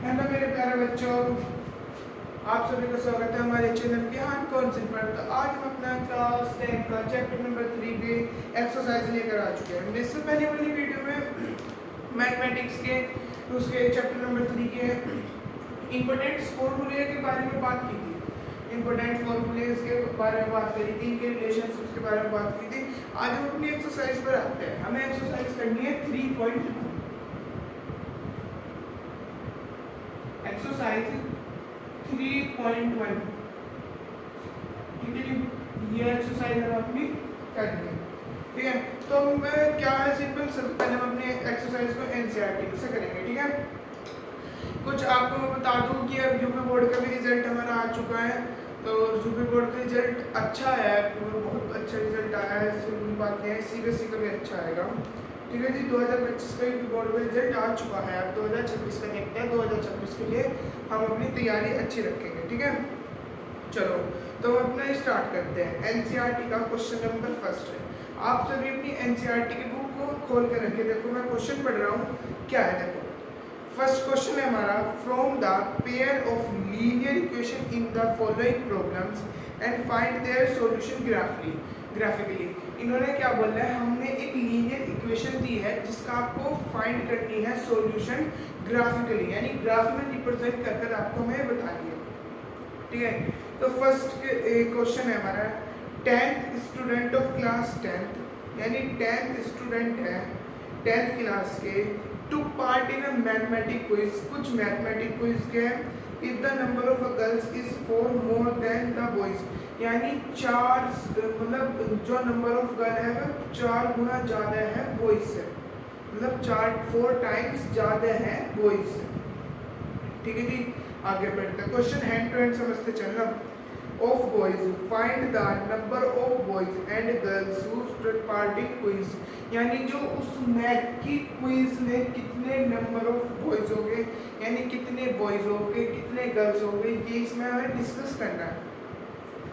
Hello मेरे प्यारे बच्चों, आप सभी का स्वागत है हमारे चैनल ज्ञान कॉन्सेप्ट पर। तो आज हम अपना क्लास 10 का चैप्टर नंबर 3 के एक्सरसाइज लेकर आ चुके हैं। इससे पहले वाली वीडियो में मैथमेटिक्स के उसके चैप्टर नंबर 3 के इम्पोर्टेंट फॉर्मूले के बारे में बात की थी। इम्पोर्टेंट फॉर्मूलेज के बारे में बात करी थी, इनके रिलेशनशिप्स के बारे में बात की थी। आज हम अपनी एक्सरसाइज पर आते हैं। हमें एक्सरसाइज करनी है 3.1। एक्सरसाइज 3.1, ठीक है जी। ये एक्सरसाइज हम अपनी करनी है, ठीक है। तो हम क्या है, सिंपल सबसे पहले हम अपने एक्सरसाइज को एनसीईआरटी से करेंगे, ठीक है। कुछ आपको मैं बता दूं कि अब यूपी बोर्ड का भी रिजल्ट हमारा आ चुका है। तो यूपी बोर्ड का रिजल्ट अच्छा है, बहुत अच्छा रिजल्ट आया है, ऐसी कोई बात नहीं है। सीबीएसई का भी अच्छा आएगा, ठीक है जी। 2025 का यूपी बोर्ड का रिजल्ट आ चुका है। अब 2026 का देखते हैं। 2026 के लिए हम अपनी तैयारी अच्छी रखेंगे, ठीक है। चलो तो हम अपना स्टार्ट करते हैं। एनसीईआरटी का क्वेश्चन नंबर फर्स्ट है। आप सभी अपनी एनसीईआरटी की बुक को खोल कर रखिए। देखो मैं क्वेश्चन पढ़ रहा हूँ, क्या है देखो। फर्स्ट क्वेश्चन है हमारा, from the pair of linear equation in the following problems and find their solution graphically. इन्होंने क्या बोला है, हमने एक लीनियर इक्वेशन दी है जिसका आपको फाइंड करनी है सॉल्यूशन ग्राफिकली, यानी ग्राफ में रिप्रेजेंट कर कर आपको हमें बतानी है, ठीक है। तो फर्स्ट क्वेश्चन है हमारा, 10th student of class 10th, यानी 10th स्टूडेंट है 10th क्लास के, two part in a mathematic quiz. कुछ मैथमेटिक क्विज के if the number of girls is 4 more than the boys, यानी 4 मतलब जो नंबर ऑफ गर्ल है वो 4 गुना ज़्यादा है बॉयज से, मतलब 4 टाइम्स ज़्यादा है बॉयज से, ठीक है जी। आगे बढ़ते हैं। क्वेश्चन हैंड टू हैंड समझते चलना। Of boys, find the number of boys and girls who took part in quiz, यानी जो उस मैथ की क्विज में कितने नंबर ऑफ बॉयज हो गए, यानी कितने बॉयज हो गए कितने गर्ल्स हो गए, ये इसमें हमें डिस्कस करना है,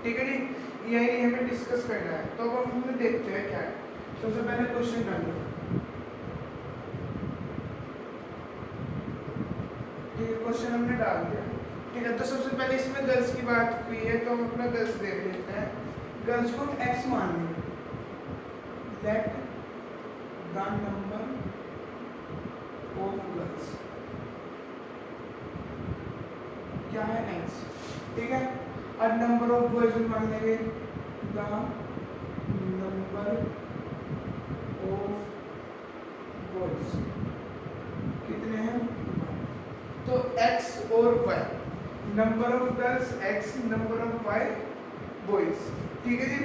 ठीक है जी। यही हमें डिस्कस करना है। तो अब हम देखते हैं क्या है। सबसे पहले क्वेश्चन डाल लो, ठीक है। क्वेश्चन हमने डाल दिया, ठीक है। तो सबसे पहले इसमें गर्ल्स की बात हुई है, तो हम अपना गर्ल्स देख लेते हैं। गर्ल्स को हम एक्स मान लेंगे। Let the number of girls क्या है, एक्स, ठीक है। और नंबर ऑफ बॉयज मान लेंगे द नंबर ऑफ बॉयज, कितने हैं, तो x और y, number of girls x, number of y boys, ठीक है जी।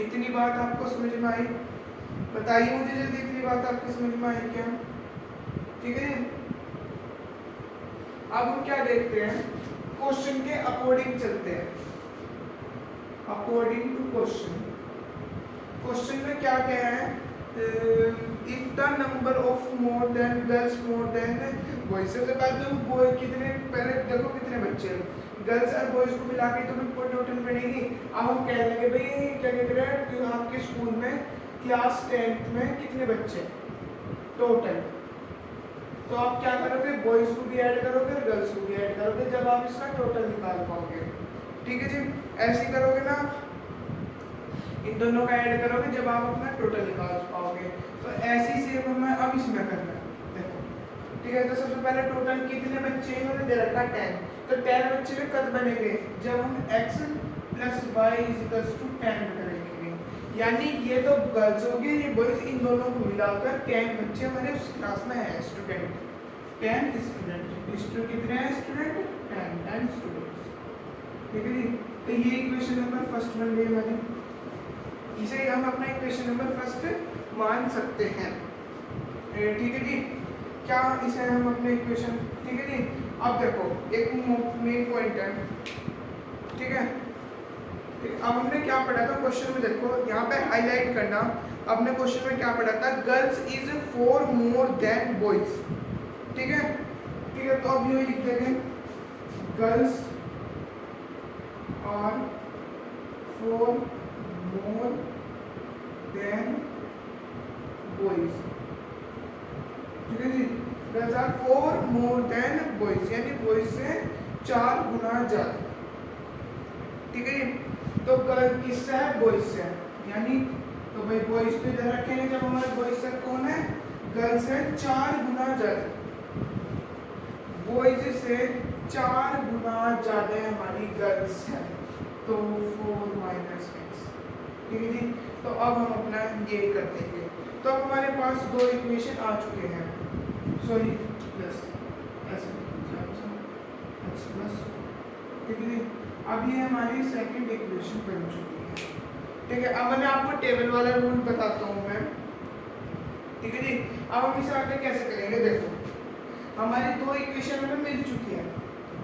इतनी बात आपको समझ में आई? बताइए मुझे जल्दी, इतनी बात आपको समझ में आई क्या? ठीक है जी। अब हम क्या देखते हैं, क्वेश्चन के अकॉर्डिंग चलते हैं। अकॉर्डिंग टू क्वेश्चन, क्वेश्चन में क्या कह रहा है, if the number of more than girls more than boys. सबसे पहले तो बॉय कितने, पहले देखो कितने बच्चे हैं, गर्ल्स और बॉयज को मिला के तुम्हें कोई टोटल पड़ेगी। अब हम कह लेंगे भाई क्या कहते हैं कि आपके स्कूल में क्लास 10th में कितने बच्चे टोटल, तो आप क्या करोगे, बॉयज को भी ऐड करोगे और गर्ल्स को भी ऐड करोगे, जब आप इसका टोटल निकाल पाओगे, ठीक है जी। ऐसे ही करोगे ना, इन दोनों का ऐड करोगे जब आप अपना टोटल निकाल पाओगे। तो ऐसी सेम हमें अब इसमें करना है, देखो, ठीक है। तो सबसे पहले टोटल कितने बच्चे इन्होंने दे रखा 10, तो 10 बच्चे में कब बनेंगे, जब हम x plus y is equals to 10 करेंगे, यानी ये तो गर्ल्स हो गए, ये बॉयज, इन दोनों को मिलाकर 10 बच्चे हमारे उस क्लास में है, स्टूडेंट 10 स्टूडेंट, कितने हैं स्टूडेंट, 10 स्टूडेंट्स, ठीक है जी। तो ये इक्वेशन नंबर फर्स्ट बन गई हमारी, इसे हम अपना इक्वेशन नंबर फर्स्ट मान सकते हैं, ठीक है जी। क्या इसे हम अपने इक्वेशन, ठीक है जी। अब देखो एक मेन पॉइंट है, ठीक है। अब हमने क्या पढ़ा था क्वेश्चन में, देखो यहाँ पे हाईलाइट करना। अपने क्वेश्चन में क्या पढ़ा था, girls is 4 more than boys, ठीक है, ठीक है। तो अब ये लिख देंगे, girls are 4 more than boys, ठीक है जी। Girls are 4 more than boys, यानी बॉयज से 4 गुना ज्यादा। ठीक है जी, तो गर्ल किससे है? बॉयज से, यानी तो भाई बॉयज तो इधर रखेंगे, जब हमारे बॉयज से कौन है? गर्ल्स है 4 गुना ज्यादा, बॉयज से 4 गुना ज्यादा हमारी गर्ल्स है, तो 4 माइनस एक्स। ठीक है जी, तो अब हम अपना ये कर देंगे। तो अब हमारे पास दो इक्वेशन आ चुके हैं, सॉरी प्लस ऐसे एक्स प्लस। ठीक है जी, अब ये हमारी सेकंड इक्वेशन बन चुकी है। ठीक है, अब मैं आपको टेबल वाला रूल बताता हूँ मैं। ठीक है जी, अब हम इसे आगे कैसे करेंगे? देखो, हमारी दो इक्वेशन हमें मिल चुकी है,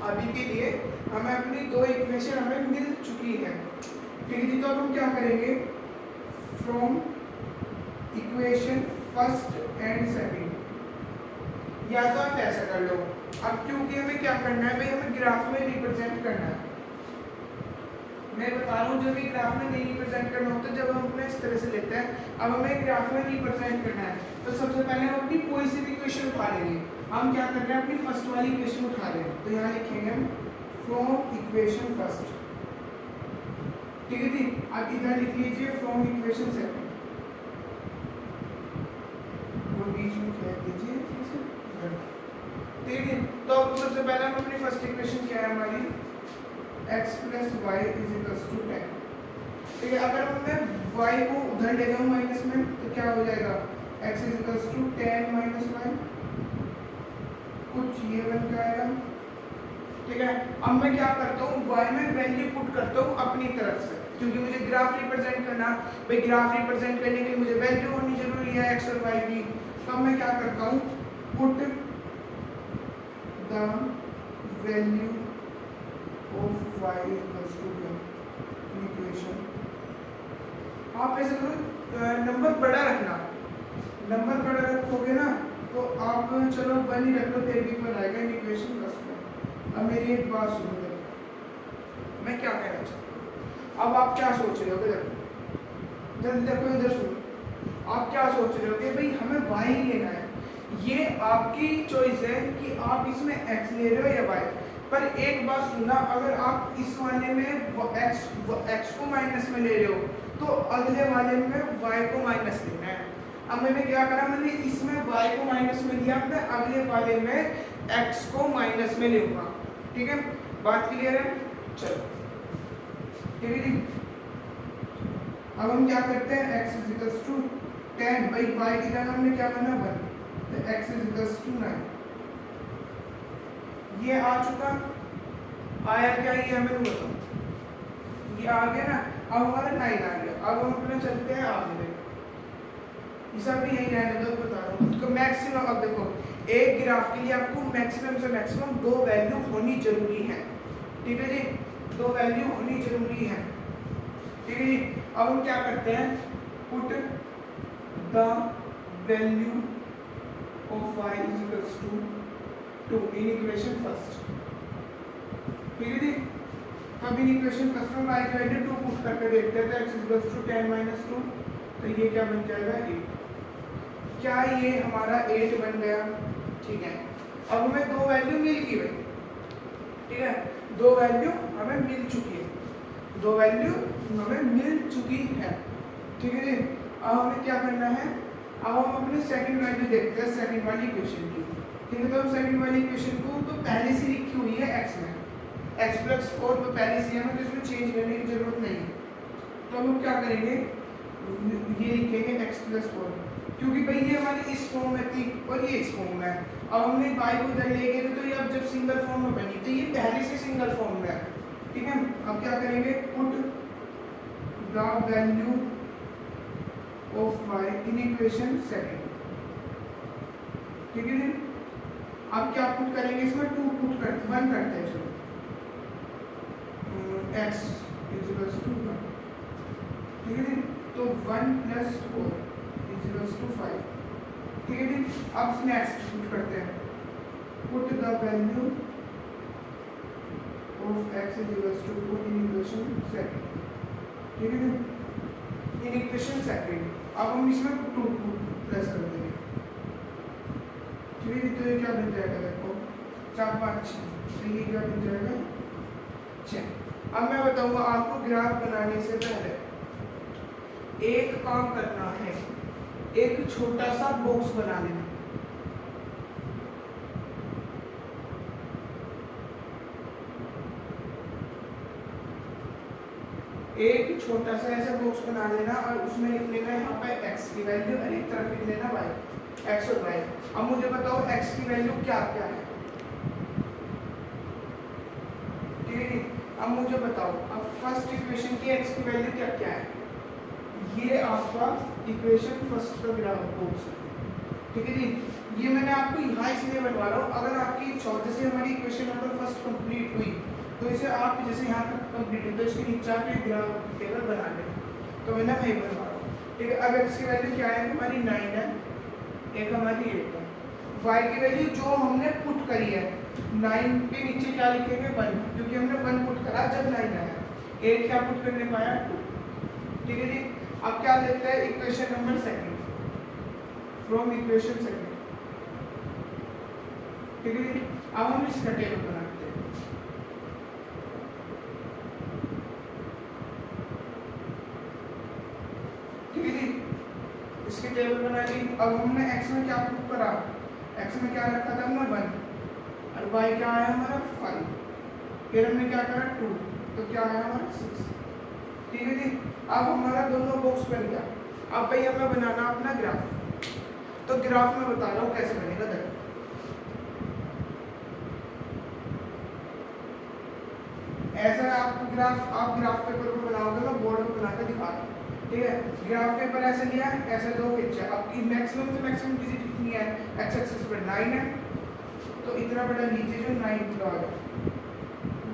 अभी के लिए हमें अपनी दो इक्वेशन हमें मिल चुकी है। ठीक है जी, तो अब हम क्या करेंगे? From equation first and second, या तो आप ऐसा कर लो। अब क्योंकि हमें क्या करना है भाई, हमें ग्राफ में रिप्रेजेंट करना है। मैं बता रहा हूँ, जब भी ग्राफ में नहीं रिप्रेजेंट करना होता, जब हम अपने इस तरह से लेते हैं। अब हमें ग्राफ में रिप्रेजेंट करना है, तो सबसे पहले हम अपनी कोई सी भी इक्वेशन उठा लेंगे। हम क्या कर रहे हैं? अपनी फर्स्ट वाली इक्वेशन उठा रहे हैं, तो यहाँ लिखेंगे हम फ्रॉम इक्वेशन फर्स्ट। ठीक है जी, अब इधर लिख लीजिए फ्रॉम इक्वेशन सेकंड, वो बीच में क्या कीजिए। ठीक है, तो अब सबसे पहले हम अपनी फर्स्ट इक्वेशन क्या है हमारी? x plus y is equals to 10। ठीक है, अगर मैं y को उधर ले जाऊँ माइनस में, तो क्या हो जाएगा? x is equals to 10 minus y, कुछ ये बन के आएगा। ठीक है, अब मैं क्या करता हूँ? y में वैल्यू पुट करता हूँ अपनी तरफ से, क्योंकि मुझे ग्राफ रिप्रेजेंट करना। भाई ग्राफ रिप्रेजेंट करने के लिए मुझे वैल्यू होनी जरूरी है x और y की। तो अब मैं क्या करता हूँ? Put the value of y equals to 10 equation. आप ऐसे करो, नंबर बड़ा रखना, नंबर बड़ा रखोगे ना तो आप चलो 1 ही रख लो, फिर भी पर आएगा इक्वेशन फर्स्ट में। अब मेरी एक बात सुनो, देखो मैं क्या कहना चाहता हूँ। अब आप क्या सोच रहे हो? देखो जल्दी देखो, इधर सुनो। आप क्या सोच रहे हो कि भाई हमें y ही लेना है। ये आपकी चॉइस है कि आप इसमें x ले रहे हो या y। पर एक बात सुनना, अगर आप इस वाले में x को माइनस में ले रहे हो, तो अगले वाले में y को माइनस लेना है। अब मैंने क्या करा? मैंने इसमें y को माइनस में लिया, मैं अगले वाले में x को माइनस में लूंगा। ठीक है, बात क्लियर है? चलो ठीक है जी, अब हम क्या करते हैं? x इज इक्वल्स टू 10, भाई y की जगह हमने क्या करना? 1, तो x इज इक्वल्स टू 9। ये आ चुका, आया क्या? ये हमें बताओ, ये आ गया ना। अब हमारा 9 आ गया। अब हम अपने चलते हैं आगे, ये सब भी यही रहने दो, बता रहा हूँ। तो मैक्सिमम, अब देखो एक ग्राफ के लिए आपको मैक्सिमम से मैक्सिमम 2 वैल्यू होनी जरूरी है। ठीक है जी, 2 वैल्यू होनी जरूरी है। ठीक है जी, अब हम क्या करते हैं? Put the value of y is equals to 2 in equation first. ठीक है जी, अब इन इक्वेशन फर्स्ट में y की वैल्यू 2 पुट करके देखते हैं, तो x is equals to 10 minus 2, तो ये क्या बन जाएगा? 8। क्या ये हमारा 8 बन गया? ठीक है, अब हमें 2 वैल्यू मिल गई भाई। ठीक है, 2 वैल्यू हमें मिल चुकी है, 2 वैल्यू हमें मिल चुकी है। ठीक है जी, अब हमें क्या करना है? अब हम अपनी सेकंड वैल्यू देखते हैं, सेकंड वाली इक्वेशन की। ठीक है, तो हम सेकंड वाली इक्वेशन को तो पहले से लिखी हुई है x में, x प्लस 4 तो पहले से है, तो इसमें चेंज करने की जरूरत नहीं है। तो हम क्या करेंगे? ये लिखेंगे x प्लस 4, क्योंकि भाई ये हमारी इस फॉर्म में थी और ये इस फॉर्म में है। अब हमने y को इधर ले गए, तो ये अब जब सिंगल फॉर्म में बनी, तो ये पहले से सिंगल फॉर्म में है। ठीक है, अब क्या करेंगे? Put the value of y in equation second. ठीक है जी, अब क्या पुट करेंगे? इसमें 2 पुट करते 1 करते हैं। चलो x इज इक्वल्स टू 1। ठीक है जी, तो 1 प्लस 4 इज इक्वल्स टू 5। ठीक है जी, अब नेक्स्ट पुट करते हैं। Put the value of x is equals to 2 in equation second. ठीक है जी, इन इक्वेशन सेकंड। अब हम इसमें 2 प्लस कर देंगे। ठीक है, तो ये क्या बन जाएगा देखो 4 5 6, तो ये क्या बन जाएगा 6। अब मैं बताऊंगा आपको ग्राफ बनाने से पहले एक काम करना है, एक छोटा सा बॉक्स बना लेना। एक छोटा सा ऐसा बॉक्स बना लेना और उसमें लिख लेना यहाँ पर x की वैल्यू और एक तरफ लिख लेना y, x और y। अब मुझे बताओ x की वैल्यू क्या क्या है, ठीक है। अब मुझे बताओ, अब फर्स्ट इक्वेशन की x की वैल्यू क्या क्या है, ये आपका इक्वेशन फर्स्ट का ग्राफ बॉक्स, ठीक है जी। ये मैंने आपको यहाँ इसलिए बनवा रहा हूँ, अगर आपकी जैसे हमारी इक्वेशन नंबर फर्स्ट कंप्लीट हुई तो इसे आप जैसे यहाँ तक कंप्लीट हुई तो इसके नीचे आप एक ग्राफ टेबल बना लें, तो मैंने वही बनवा रहा हूँ, ठीक है। अब x की वैल्यू क्या है, हमारी 9 है, एक हमारी 8 है। y की वैल्यू जो हमने पुट करी है 9 के नीचे क्या लिखेंगे 1, क्योंकि हमने 1 पुट करा जब 9 आया। 8 क्या पुट करने पाया 2, ठीक है जी। अब क्या लेते हैं equation number second, from equation second, ठीक है जी। अब हम इसका टेबल बनाते हैं, ठीक है जी। इसकी टेबल बना ली। अब हमने x में क्या पुट करा, x में क्या रखा था हमने 1 और y क्या आया हमारा 5, फिर हमने क्या करा 2, तो क्या आया हमारा 6, ठीक है जी। अब हमारा दोनों बॉक्स बन गया। अब भाई हमें बनाना अपना ग्राफ, तो ग्राफ में बता रहा हूँ कैसे बनेगा। देखो ऐसा आप ग्राफ पेपर पर बनाओगे, मैं बोर्ड पर बनाकर दिखा रहा हूँ, ठीक है। ग्राफ पेपर ऐसे लिया, ऐसे दो खींचा, आपकी मैक्सिमम से मैक्सिमम डिजिट कितनी है, x एक्सिस पर 9 है, तो इतना बड़ा लीजिए जो 9 किलो आ गया,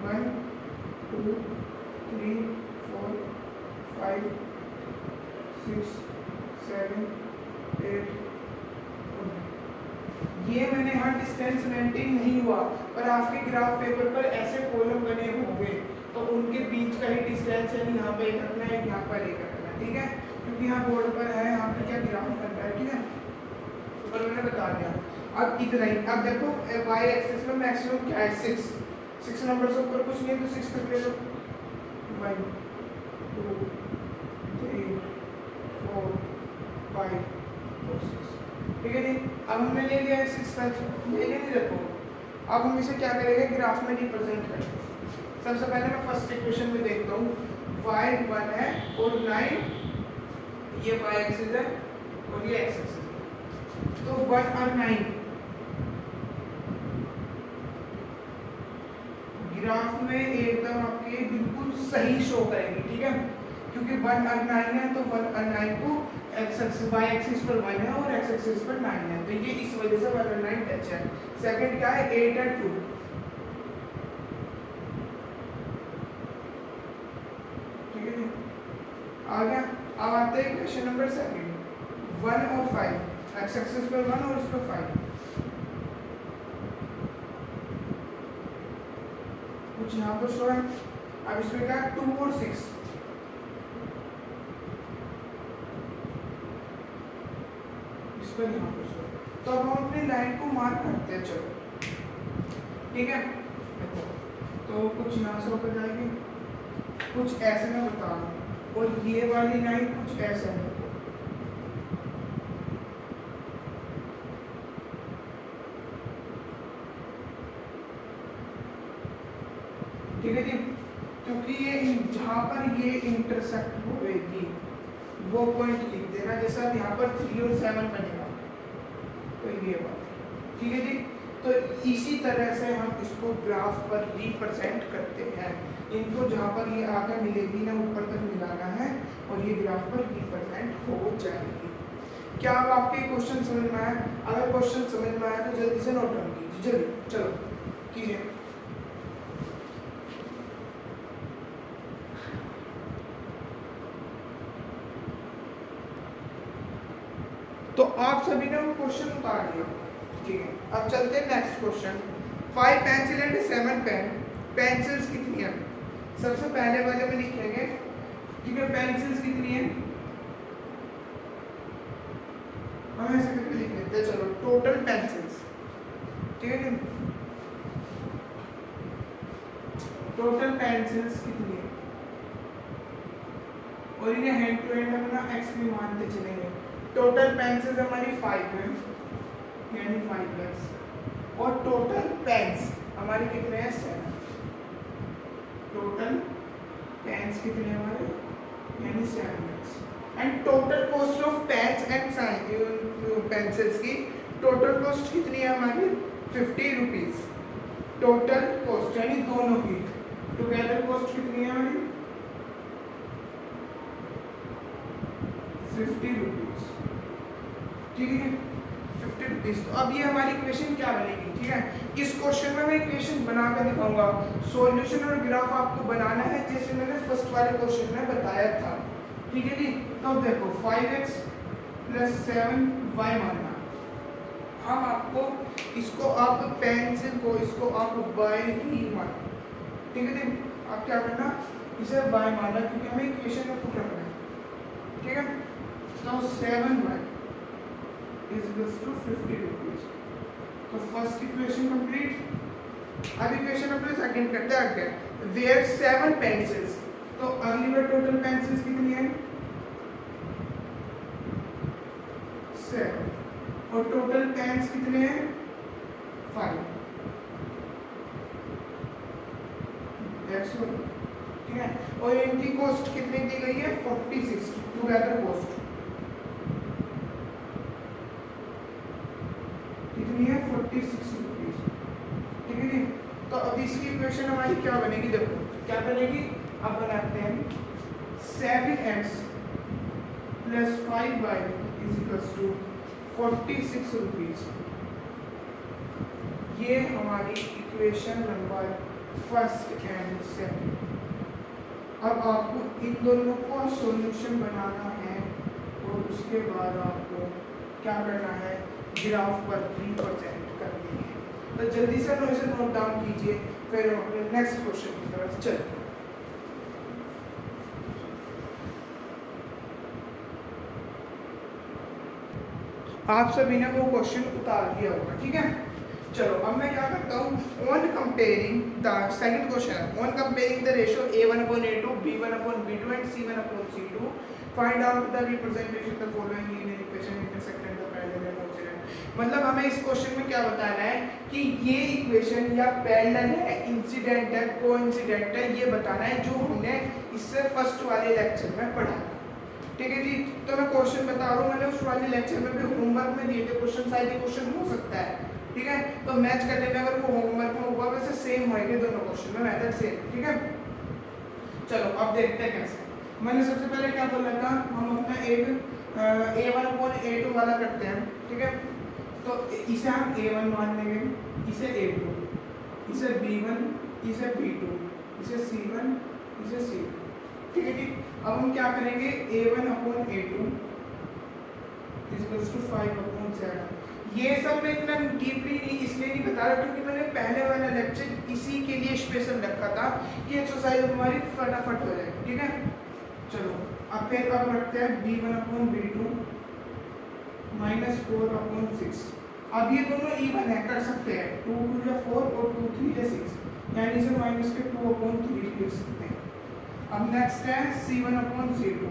1 2 3 4 5 6 7 8। ये मैंने यहाँ डिस्टेंस मेंटेन नहीं हुआ, पर आपके ग्राफ पेपर पर ऐसे कॉलम बने होंगे तो उनके बीच का ही डिस्टेंस है, यहाँ पे एक रखना है, यहाँ पर एक रखना है, ठीक है। क्योंकि यहाँ बोर्ड पर है, यहाँ पे क्या ग्राफ बन रहा है, ठीक है, पर मैंने बता दिया। अब इतना ही, अब देखो y एक्सिस में मैक्सिमम क्या है 6 नंबर से ऊपर कुछ नहीं है तो 6 तक ले लो, 1 2 3 4 5 और 6, ठीक है जी। अब हमने ले लिया 6 तक, ले नहीं रखो। अब हम इसे क्या करेंगे, ग्राफ में रिप्रेजेंट करेंगे। सबसे पहले मैं फर्स्ट इक्वेशन में देखता हूँ, y 1 है और 9, ये y एक्सिस है और ये x एक्सिस है, तो 1 और 9 ग्राफ में एकदम आपके बिल्कुल सही शो करेंगे, ठीक है। क्योंकि 1 और 9 है तो 1 और 9 को y एक्सिस पर 1 है और x एक्सिस पर 9 है, तो ये इस वजह से 1 और 9 टच है। सेकंड क्या है 8 और 2, ठीक है जी, आ गया। अब आते हैं क्वेश्चन नंबर सेकंड, 1 और 5, x एक्सिस पर 1 और उस पर 5, कुछ यहाँ पर शो है। अब इसमें क्या 2 और 6, इस पर यहाँ पर शो है। तो अब हम अपनी लाइन को मार्क करते हैं, चलो ठीक है। देखो तो कुछ यहाँ से होकर जाएगी, कुछ ऐसे मैं बता रहा हूँ, और ये वाली लाइन कुछ ऐसे है, ठीक है जी। क्योंकि ये जहाँ पर ये इंटरसेक्ट होगी वो पॉइंट लिख देना, जैसा अब यहाँ पर 3 और 7 बनेगा, तो ये बात, ठीक है जी। तो इसी तरह से हम इसको ग्राफ पर रिप्रेजेंट करते हैं। इनको जहाँ पर ये आकर मिलेगी ना ऊपर तक मिलाना है और ये ग्राफ पर रिप्रेजेंट हो जाएगी। क्या अब आपके क्वेश्चन समझ में आया? अगर क्वेश्चन समझ में आया तो जल्दी से नोट डाउन कीजिए, जल्दी चलो कीजिए। तो आप सभी ने वो क्वेश्चन उतार लिया, ठीक है। अब चलते हैं next question. 5 pencil and 7 pen, pencils कितनी है? सबसे पहले वाले में लिखेंगे, ठीक है, पेंसिल्स कितनी है, हम ऐसे करके लिख लेते हैं। चलो टोटल पेंसिल्स, ठीक है। टोटल पेंसिल्स कितनी है, और इन्हें हैंड टू हैंड अपना एक्स भी मानते चलेंगे। टोटल पेंसिल्स हमारी 5 है, यानी 5 और टोटल पेन्स हमारे कितने हैं 7। टोटल पेन्स कितने हमारे, यानी 7 and total cost of pens and pencils की टोटल कॉस्ट कितनी है हमारी 50 रुपीज। टोटल कॉस्ट यानी दोनों की टुगेदर कॉस्ट कितनी है हमारी 50 रुपीज। ठीक है 50 रुपीज। तो अब ये हमारी इक्वेशन क्या बनेगी, ठीक है। इस क्वेश्चन में मैं इक्वेशन बना कर दिखाऊंगा। सॉल्यूशन और ग्राफ आपको बनाना है जैसे मैंने फर्स्ट वाले क्वेश्चन में बताया था, ठीक है जी। तो देखो 5x + 7y मानना, हम आपको इसको आप पेंसिल को इसको आप y ही मानना, ठीक है जी। आप क्या करना, इसे y मानना क्योंकि हमें इक्वेशन में पुट रखना है, ठीक है। तो 7y = 50 रुपीज। तो फर्स्ट इक्वेशन कंप्लीट। अब इक्वेशन अपने सेकंड करते हैं आगे, वेयर 7 पेंसिल्स। तो अगली बार टोटल पेंसिल्स कितनी है 7 और टोटल पेन्स कितने हैं 5। ठीक है, और इनकी कॉस्ट कितनी दी गई है 46 टुगेदर कॉस्ट कितनी है 46 रुपीज, ठीक है जी। तो अब इसकी इक्वेशन हमारी क्या बनेगी, देखो क्या बनेगी। अब बनाते हैं 7x + 5y = 46 रुपीज। ये हमारी equation number first and second. अब आपको इन दोनों को सॉल्यूशन बनाना है और उसके बाद आपको क्या करना है, ग्राफ पर रिप्रेजेंट करनी है। तो जल्दी से इसे नोट डाउन कीजिए, फिर हम अपने नेक्स्ट क्वेश्चन की तरफ चलते हैं। आप सभी ने वो क्वेश्चन उतार दिया होगा, ठीक है। चलो अब मैं क्या करता हूँ, on comparing the second question है, on comparing the ratio a1/a2 b1/b2 and c1/c2 find out the representation the following linear equation intersect the parallel and coincident. मतलब हमें इस क्वेश्चन में क्या बताना है कि ये इक्वेशन या पैरेलल है, इंसिडेंट है, कोइंसिडेंट है, ये बताना है जो हमने इससे फर्स्ट वाले लेक्चर में पढ़ा, ठीक है जी। तो मैं क्वेश्चन बता रहा हूँ, मैंने उस वाले लेक्चर में भी होमवर्क में दिए थे क्वेश्चन, शायद ये क्वेश्चन हो सकता है, ठीक है। तो मैच कर लेना, अगर वो होमवर्क में हुआ वैसे सेम होएंगे दोनों क्वेश्चन में, मेथड सेम, ठीक है। चलो अब देखते हैं कैसे। मैंने सबसे पहले क्या बोला था, हम अपना एक a1/a2 वाला करते हैं, ठीक है। तो इसे हम a1 मान लेंगे, इसे a2, इसे b1, इसे b2, इसे c1, इसे c2, ठीक है जी। अब हम क्या करेंगे, a1/a2 = 5/7। ये सब मैं इतना डीपली नहीं इसलिए नहीं बता रहा क्योंकि मैंने पहले वाला लेक्चर इसी के लिए स्पेशल रखा था कि एक्सरसाइज हमारी फटाफट हो जाए, ठीक है। चलो अब फिर अब रखते हैं b1/b2 -4/6। अब ये दोनों इवन है, कर सकते हैं, 2 2 या 4 और 2 3 या 6, यानी इसे -2/3 लिख सकते हैं। अब नेक्स्ट है c1/c2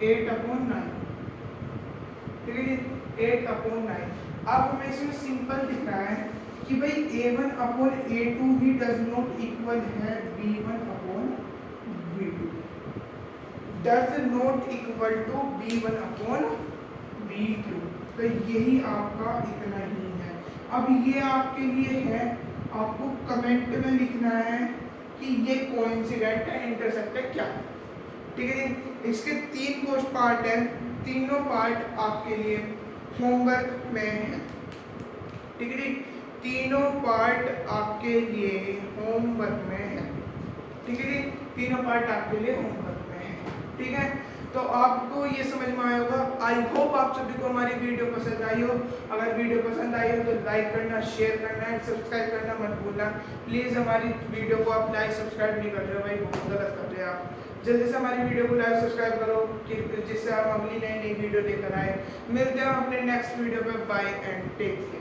8/9, ठीक है जी 8/9। अब हमें इसमें सिंपल दिख रहा है कि भाई a1/a2 he does not equal है b1/b2, does not equal to b1/b2। तो यही आपका इतना ही है। अब ये आपके लिए है, आपको कमेंट में लिखना है कि ये कोइंसिडेंट है, इंटरसेक्ट है क्या, ठीक है जी। इसके 3 क्वेश्चन पार्ट है, तीनों पार्ट आपके लिए होमवर्क में है, ठीक है जी। तीनों पार्ट आपके लिए होमवर्क में है, ठीक है जी। तीनों पार्ट आपके लिए होमवर्क में है, ठीक है। तो आपको ये समझ में आया होगा। आई होप आप सभी को हमारी वीडियो पसंद आई हो। अगर वीडियो पसंद आई हो तो लाइक करना, शेयर करना एंड सब्सक्राइब करना मत भूलना। प्लीज़ हमारी वीडियो को आप लाइक सब्सक्राइब नहीं कर रहे हो भाई, बहुत गलत कर रहे हैं आप। जल्दी से हमारी वीडियो को लाइक सब्सक्राइब करो कि जिससे हम अगली नई वीडियो लेकर आए। मिलते हैं अपने नेक्स्ट वीडियो पे। Bye and take care.